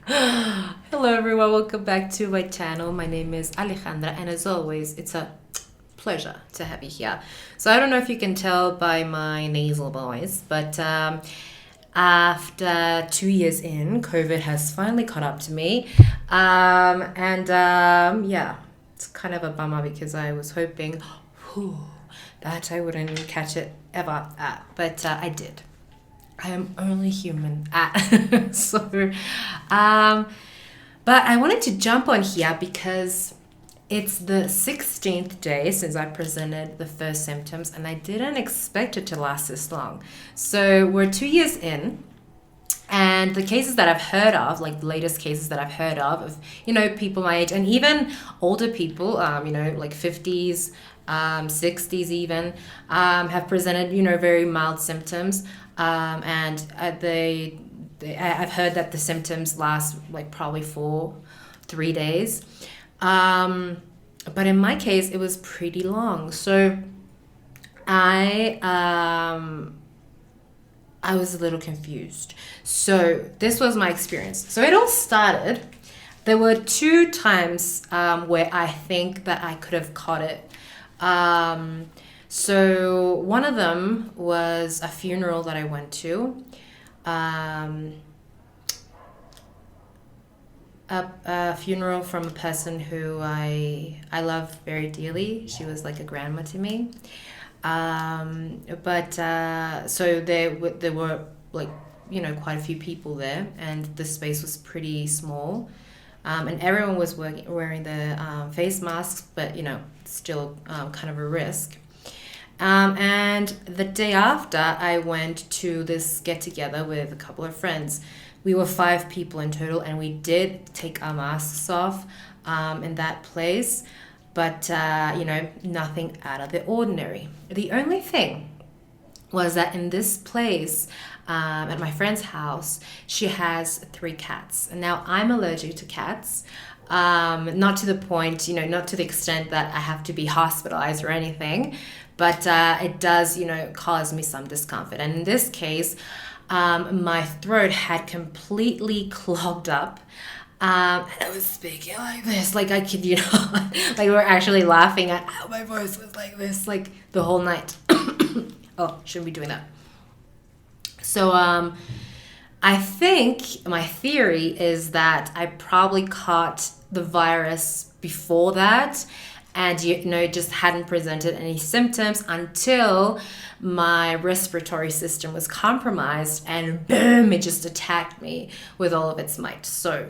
Hello everyone, welcome back to my channel. My name is Alejandra and as always, it's a pleasure to have you here. So I don't know if you can tell by my nasal voice, but after 2 years in, COVID has finally caught up to me. Yeah, it's kind of a bummer because I was hoping that I wouldn't catch it ever, but I did. I am only human. So, um, but I wanted to jump on here because it's the 16th day since I presented the first symptoms, and I didn't expect it to last this long. So we're 2 years in, and the cases that I've heard of, like the latest cases that I've heard of, people my age and even older people, like 50s, 60s even, have presented, very mild symptoms. I've heard that the symptoms last like probably for 3 days. But in my case, it was pretty long. So I, I was a little confused. So this was my experience. So it all started. There were two times where I think that I could have caught it. So one of them was a funeral that I went to. Um, a funeral from a person who I love very dearly. She was like a grandma to me. But so there were like quite a few people there, and the space was pretty small, and everyone was wearing the face masks, but still kind of a risk. And the day after, I went to this get together with a couple of friends. We were 5 people in total, and we did take our masks off in that place, but nothing out of the ordinary. The only thing was that in this place, at my friend's house, she has 3 cats. And now I'm allergic to cats. Not to the point, not to the extent that I have to be hospitalized or anything, but it does, cause me some discomfort. And in this case, my throat had completely clogged up. And I was speaking like this, like I could, like we were actually laughing at how my voice was like this, like the whole night. Oh, shouldn't be doing that. So, I think my theory is that I probably caught the virus before that, and just hadn't presented any symptoms until my respiratory system was compromised, and boom, it just attacked me with all of its might. So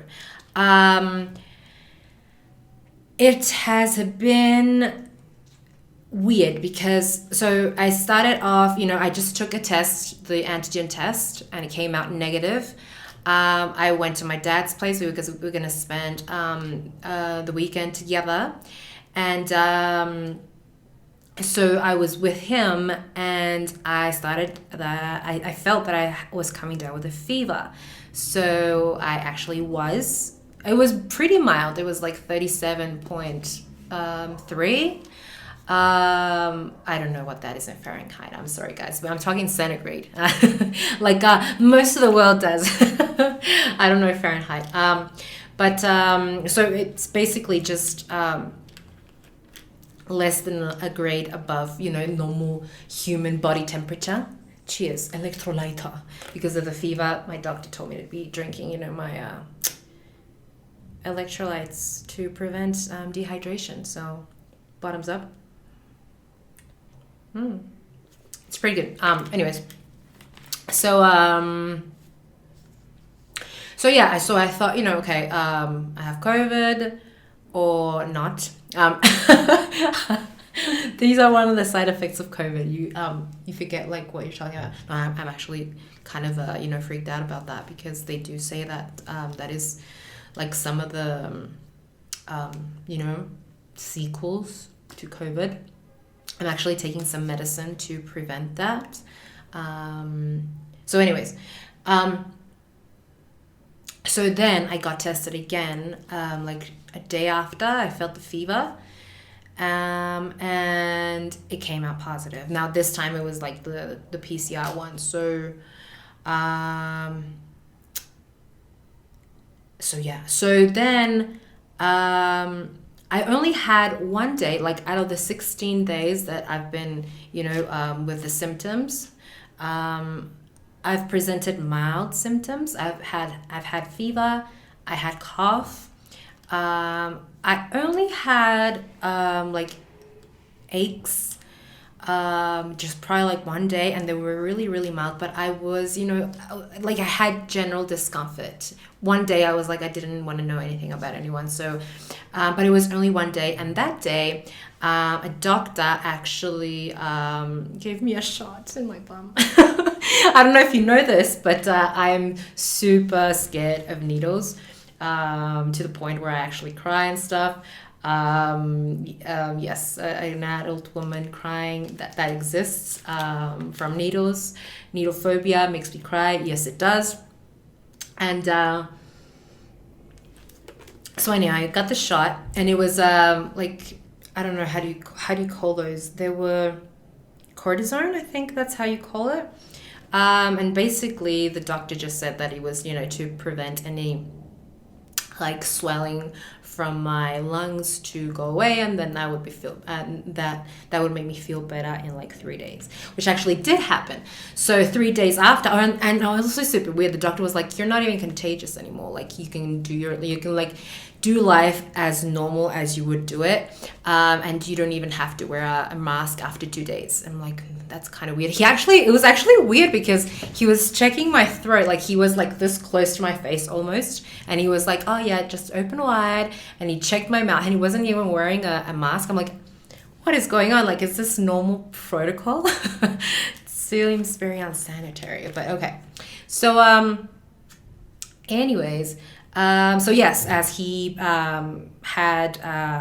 it has been weird because so I started off, I just took a test, the antigen test, and it came out negative. I went to my dad's place because we were going to spend the weekend together. And so I was with him, and I felt that I was coming down with a fever. So I actually was. It was pretty mild. It was like 37.3. I don't know what that is in Fahrenheit. I'm sorry, guys, but I'm talking centigrade. Like most of the world does. I don't know Fahrenheit. So it's basically just less than a grade above, normal human body temperature. Cheers, electrolyter. Because of the fever, my doctor told me to be drinking, my electrolytes to prevent dehydration. So, bottoms up. It's pretty good. Anyways, so yeah, so I thought, okay, I have COVID or not. These are one of the side effects of COVID. You forget like what you're talking about. No, I'm actually kind of freaked out about that because they do say that that is like some of the sequels to COVID. I'm actually taking some medicine to prevent that. So anyways, so then I got tested again, like a day after I felt the fever, and it came out positive. Now this time it was like the PCR one. So So yeah. So then I only had one day, like out of the 16 days that I've been, with the symptoms. Um, I've presented mild symptoms. I've had fever. I had cough. I only had like aches, just probably like one day, and they were really really mild. But I was, like I had general discomfort. One day I was like I didn't want to know anything about anyone. So, but it was only one day, and that day, a doctor actually gave me a shot in my bum. I don't know if you know this, but I'm super scared of needles, to the point where I actually cry and stuff. Yes, an adult woman crying, that exists, from needles. Needle phobia makes me cry. Yes, it does. And so anyway, I got the shot, and it was like, I don't know, how do you call those? They were cortisone, I think that's how you call it. And basically, the doctor just said that it was, to prevent any like swelling from my lungs to go away, and then that would be that would make me feel better in like 3 days, which actually did happen. So 3 days after, and also super weird. The doctor was like, "You're not even contagious anymore. Like you can like do life as normal as you would do it, and you don't even have to wear a mask after 2 days." I'm like, that's kind of weird. It was actually weird because he was checking my throat, like he was like this close to my face almost, and he was like, "Oh yeah, just open wide," and he checked my mouth, and he wasn't even wearing a mask. I'm like, what is going on? Like, is this normal protocol? It seems very unsanitary, but okay. So anyways, so yes, as he had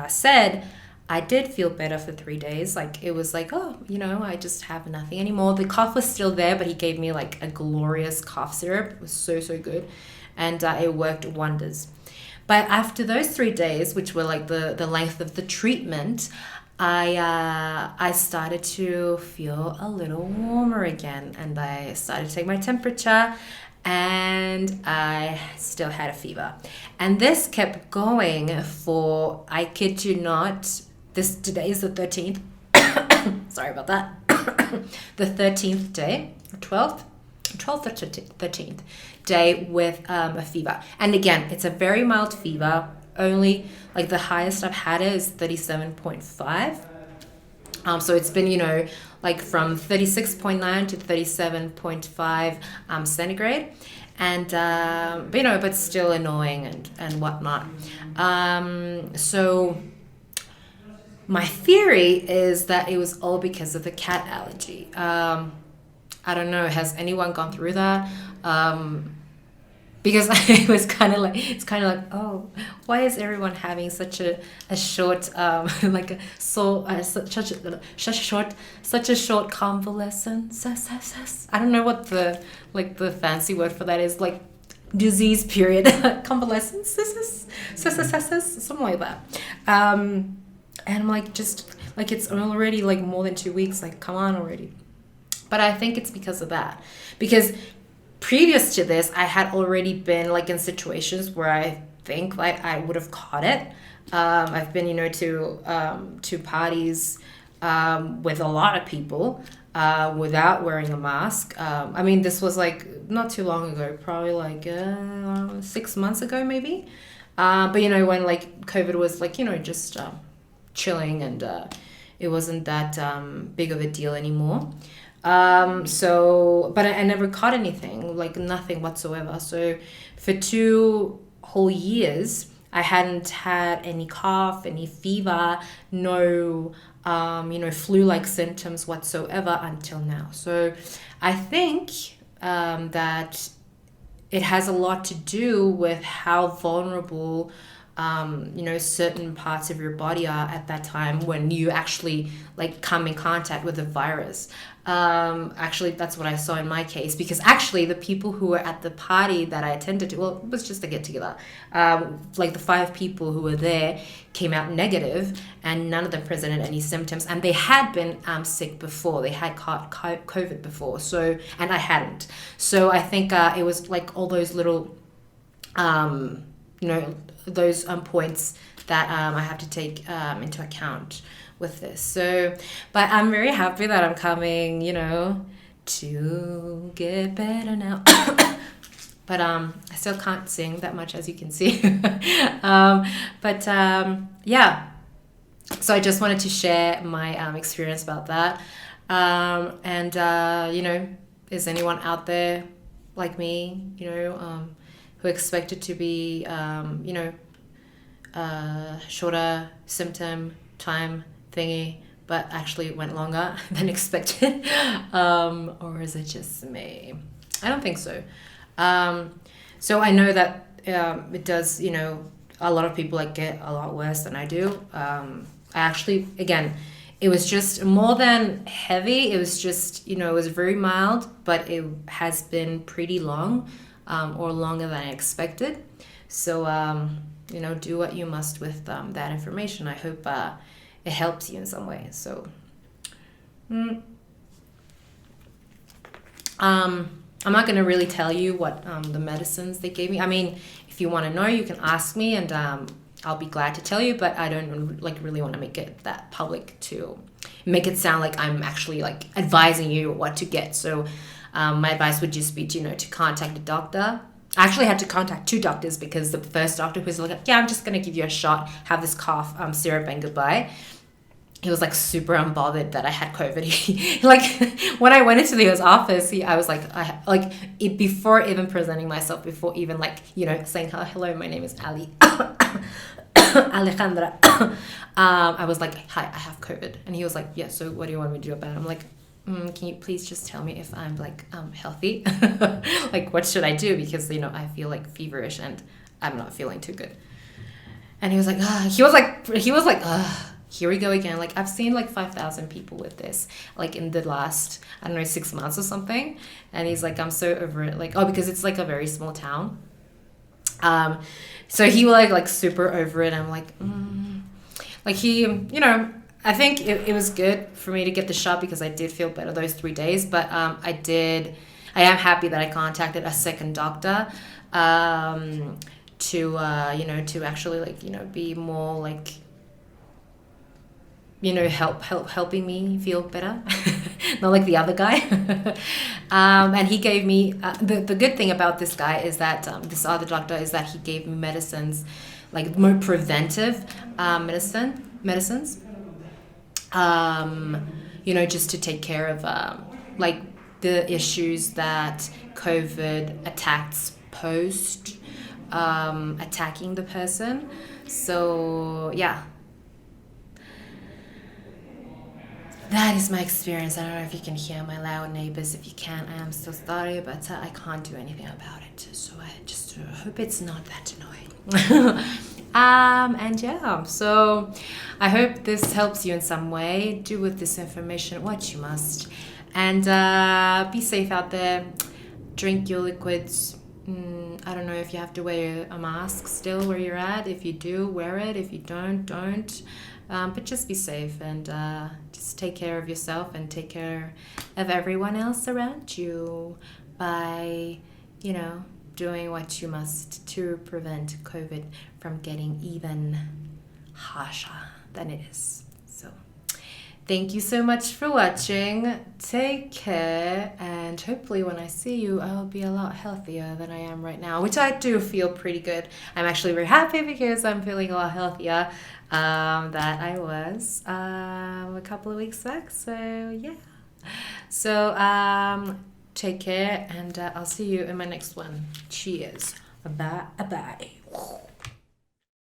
said, I did feel better for 3 days. Like it was like, oh, I just have nothing anymore. The cough was still there, but he gave me like a glorious cough syrup. It was so, so good. And it worked wonders. But after those 3 days, which were like the length of the treatment, I started to feel a little warmer again, and I started to take my temperature, and I still had a fever. And this kept going for, I kid you not, today is the 13th. Sorry about that. The 13th day, or 12th or 13th day with a fever. And again, it's a very mild fever. Only like the highest I've had is 37.5. So it's been, like from 36.9 to 37.5 centigrade. And, but still annoying and whatnot. So my theory is that it was all because of the cat allergy. I don't know, has anyone gone through that? Because it's kind of like, oh, why is everyone having such a short, like such a short convalescence? I don't know what the fancy word for that is, like disease period, convalescence, something like that. And I'm like, just like, it's already like more than 2 weeks, like come on already. But I think it's because of that, because previous to this, I had already been like in situations where I think like I would have caught it. I've been, to parties with a lot of people without wearing a mask. I mean, this was like not too long ago, probably like 6 months ago maybe. But when like COVID was like, just chilling, and it wasn't that big of a deal anymore. But I never caught anything, like nothing whatsoever. So for 2 whole years, I hadn't had any cough, any fever, no, flu-like symptoms whatsoever until now. So I think that it has a lot to do with how vulnerable certain parts of your body are at that time when you actually like come in contact with the virus. Actually, that's what I saw in my case, because actually the people who were at the party that I attended to, well, it was just a get together. Like the 5 people who were there came out negative, and none of them presented any symptoms, and they had been sick before. They had caught COVID before, and I hadn't. So I think it was like all those little those points that I have to take into account with this. So, but I'm very happy that I'm coming, to get better now. But I still can't sing that much, as you can see. Yeah. So I just wanted to share my experience about that. Is anyone out there like me, who expected to be, shorter symptom time thingy, but actually went longer than expected? Or is it just me? I don't think so. So I know that it does, a lot of people get a lot worse than I do. I actually, again, it was just more than heavy. It was just, it was very mild, but it has been pretty long, or longer than I expected. So, do what you must with that information. I hope it helps you in some way. So, I'm not going to really tell you what the medicines they gave me. I mean, if you want to know, you can ask me, and I'll be glad to tell you, but I don't really want to make it that public to make it sound like I'm actually advising you what to get. So my advice would just be to contact a doctor. I actually had to contact 2 doctors because the first doctor was like, yeah, I'm just going to give you a shot, have this cough syrup and goodbye. He was super unbothered that I had COVID. When I went into his office, I was before even presenting myself, before even saying hello, my name is Ali, Alejandra. I was like, hi, I have COVID, and he was like, yeah. So what do you want me to do about it? I'm like, can you please just tell me if I'm healthy? What should I do? Because I feel feverish and I'm not feeling too good. And he was like, here we go again. I've seen 5,000 people with this, in the last, I don't know, 6 months or something. And he's like, I'm so over it. Because it's a very small town. So he was super over it. I'm I think it was good for me to get the shot because I did feel better those 3 days. But I am happy that I contacted a second doctor, to actually be more helping me feel better, not like the other guy. And he gave me, the good thing about this guy is that, this other doctor, is that he gave me medicines, more preventive medicines, just to take care of, the issues that COVID attacks post, attacking the person. So, yeah. That is my experience. I don't know if you can hear my loud neighbors. If you can, I am so sorry, but I can't do anything about it. So I just hope it's not that annoying. And yeah, so I hope this helps you in some way. Do with this information what you must. And be safe out there. Drink your liquids. I don't know if you have to wear a mask still where you're at. If you do, wear it. If you don't, don't. But just be safe and just take care of yourself and take care of everyone else around you by, doing what you must to prevent COVID from getting even harsher than it is. So thank you so much for watching. Take care, and hopefully when I see you, I'll be a lot healthier than I am right now, which I do feel pretty good. I'm actually very happy because I'm feeling a lot healthier that I was a couple of weeks back. So yeah. So take care, and I'll see you in my next one. Cheers. Bye bye.